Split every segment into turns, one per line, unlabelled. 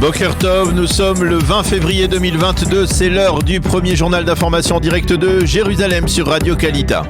Boker Tov, nous sommes le 20 février 2022, c'est l'heure du premier journal d'information en direct de Jérusalem sur Radio Kalita.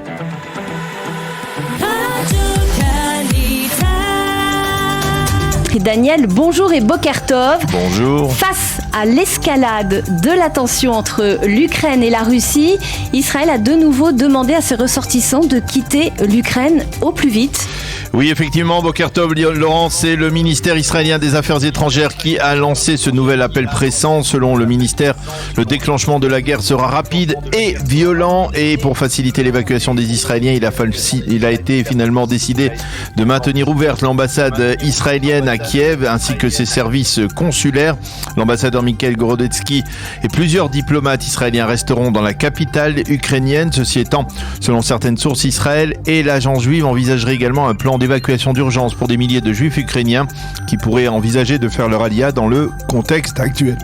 Daniel, bonjour et Boker Tov.
Bonjour.
Face à l'escalade de la tension entre l'Ukraine et la Russie, Israël a de nouveau demandé à ses ressortissants de quitter l'Ukraine au plus vite.
Oui, effectivement, Boker Tov, Laurent, c'est le ministère israélien des Affaires étrangères qui a lancé ce nouvel appel pressant. Selon le ministère, le déclenchement de la guerre sera rapide et violent. Et pour faciliter l'évacuation des Israéliens, il a été finalement décidé de maintenir ouverte l'ambassade israélienne à Kiev ainsi que ses services consulaires. L'ambassadeur Mikhail Gorodetsky et plusieurs diplomates israéliens resteront dans la capitale ukrainienne. Ceci étant, selon certaines sources, Israël et l'agence juive envisageraient également un plan d'évacuation d'urgence pour des milliers de juifs ukrainiens qui pourraient envisager de faire leur alia dans le contexte actuel.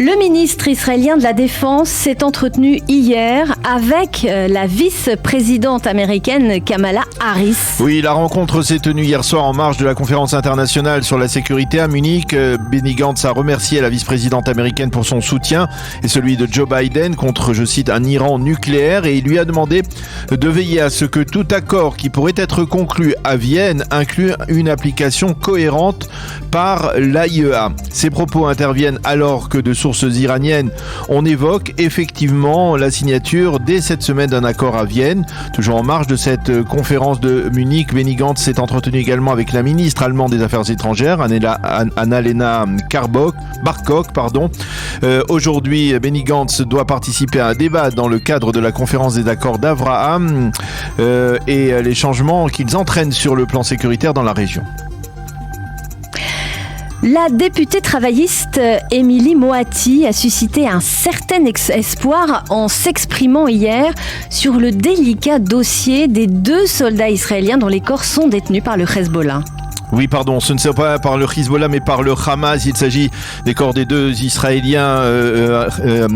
Le ministre israélien de la Défense s'est entretenu hier avec la vice-présidente américaine Kamala Harris.
Oui, la rencontre s'est tenue hier soir en marge de la conférence internationale sur la sécurité à Munich. Benny Gantz a remercié la vice-présidente américaine pour son soutien et celui de Joe Biden contre, je cite, un Iran nucléaire, et il lui a demandé de veiller à ce que tout accord qui pourrait être conclu à Vienne inclue une application cohérente par l'AIEA. Ces propos interviennent alors que de sources iraniennes, on évoque effectivement la signature dès cette semaine d'un accord à Vienne. Toujours en marge de cette conférence de Munich, Benny Gantz s'est entretenu également avec la ministre allemande des Affaires étrangères, Annalena Baerbock. Aujourd'hui, Benny Gantz doit participer à un débat dans le cadre de la conférence des accords d'Abraham et les changements qu'ils entraînent sur le plan sécuritaire dans la région.
La députée travailliste Émilie Moatti a suscité un certain espoir en s'exprimant hier sur le délicat dossier des 2 soldats israéliens dont les corps sont détenus par le Hezbollah.
Oui, pardon, ce ne sera pas par le Hezbollah mais par le Hamas. Il s'agit des corps des 2 Israéliens,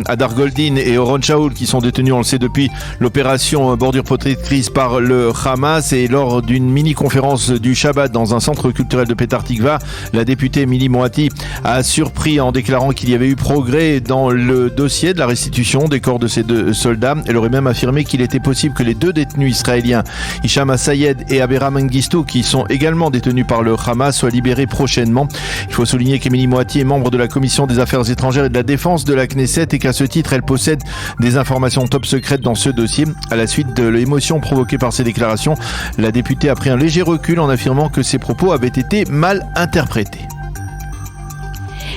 Hadar Goldin et Oron Shaul, qui sont détenus, on le sait, depuis l'opération Bordure protectrice par le Hamas. Et lors d'une mini-conférence du Shabbat dans un centre culturel de Petah Tikva, la députée Émilie Moatti a surpris en déclarant qu'il y avait eu progrès dans le dossier de la restitution des corps de ces 2 soldats. Elle aurait même affirmé qu'il était possible que les 2 détenus israéliens, Hicham Assayed et Abera Mengistu, qui sont également détenus par le Hamas, soit libéré prochainement. Il faut souligner qu'Émilie Moatti est membre de la commission des affaires étrangères et de la défense de la Knesset et qu'à ce titre, elle possède des informations top secrètes dans ce dossier. À la suite de l'émotion provoquée par ces déclarations, la députée a pris un léger recul en affirmant que ses propos avaient été mal interprétés.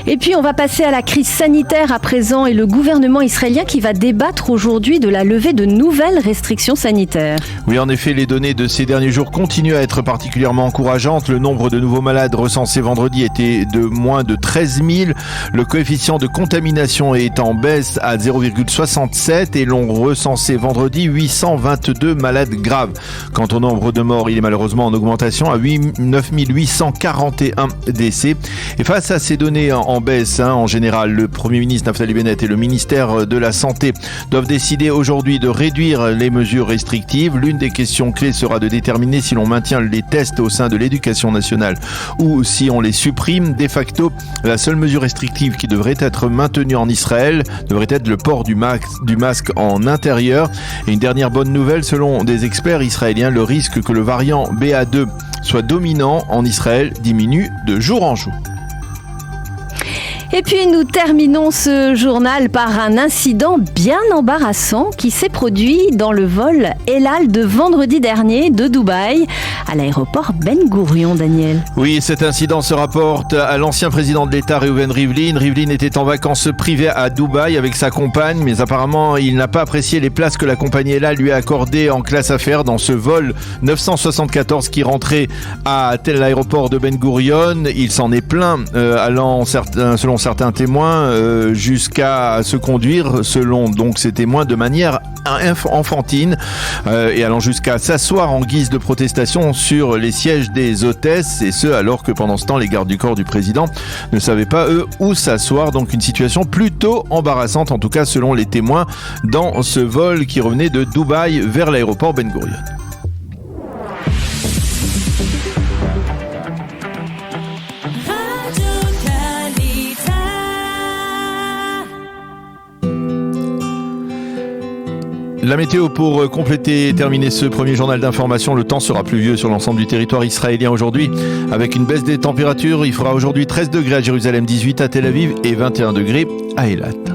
Et puis on va passer à la crise sanitaire à présent et le gouvernement israélien qui va débattre aujourd'hui de la levée de nouvelles restrictions sanitaires.
Oui, en effet, les données de ces derniers jours continuent à être particulièrement encourageantes. Le nombre de nouveaux malades recensés vendredi était de moins de 13 000. Le coefficient de contamination est en baisse à 0,67 et l'on recensait vendredi 822 malades graves. Quant au nombre de morts, il est malheureusement en augmentation à 9 841 décès. Et face à ces données en baisse, en général, le Premier ministre Naftali Bennett et le ministère de la Santé doivent décider aujourd'hui de réduire les mesures restrictives. L'une des questions clés sera de déterminer si l'on maintient les tests au sein de l'éducation nationale ou si on les supprime. De facto, la seule mesure restrictive qui devrait être maintenue en Israël devrait être le port du masque en intérieur. Et une dernière bonne nouvelle, selon des experts israéliens, le risque que le variant BA2 soit dominant en Israël diminue de jour en jour.
Et puis nous terminons ce journal par un incident bien embarrassant qui s'est produit dans le vol El Al de vendredi dernier de Dubaï à l'aéroport Ben Gurion, Daniel.
Oui, cet incident se rapporte à l'ancien président de l'État Reuven Rivlin. Rivlin était en vacances privées à Dubaï avec sa compagne, mais apparemment il n'a pas apprécié les places que la compagnie El Al lui a accordées en classe affaires dans ce vol 974 qui rentrait à l'aéroport de Ben Gurion. Il s'en est plaint, selon certains témoins, jusqu'à se conduire, selon donc ces témoins, de manière enfantine et allant jusqu'à s'asseoir en guise de protestation sur les sièges des hôtesses, et ce alors que pendant ce temps les gardes du corps du président ne savaient pas eux où s'asseoir. Donc une situation plutôt embarrassante, en tout cas selon les témoins, dans ce vol qui revenait de Dubaï vers l'aéroport Ben Gurion.
Radio
La météo pour compléter et terminer ce premier journal d'information. Le temps sera pluvieux sur l'ensemble du territoire israélien aujourd'hui avec une baisse des températures. Il fera aujourd'hui 13 degrés à Jérusalem, 18 à Tel Aviv et 21 degrés à Eilat.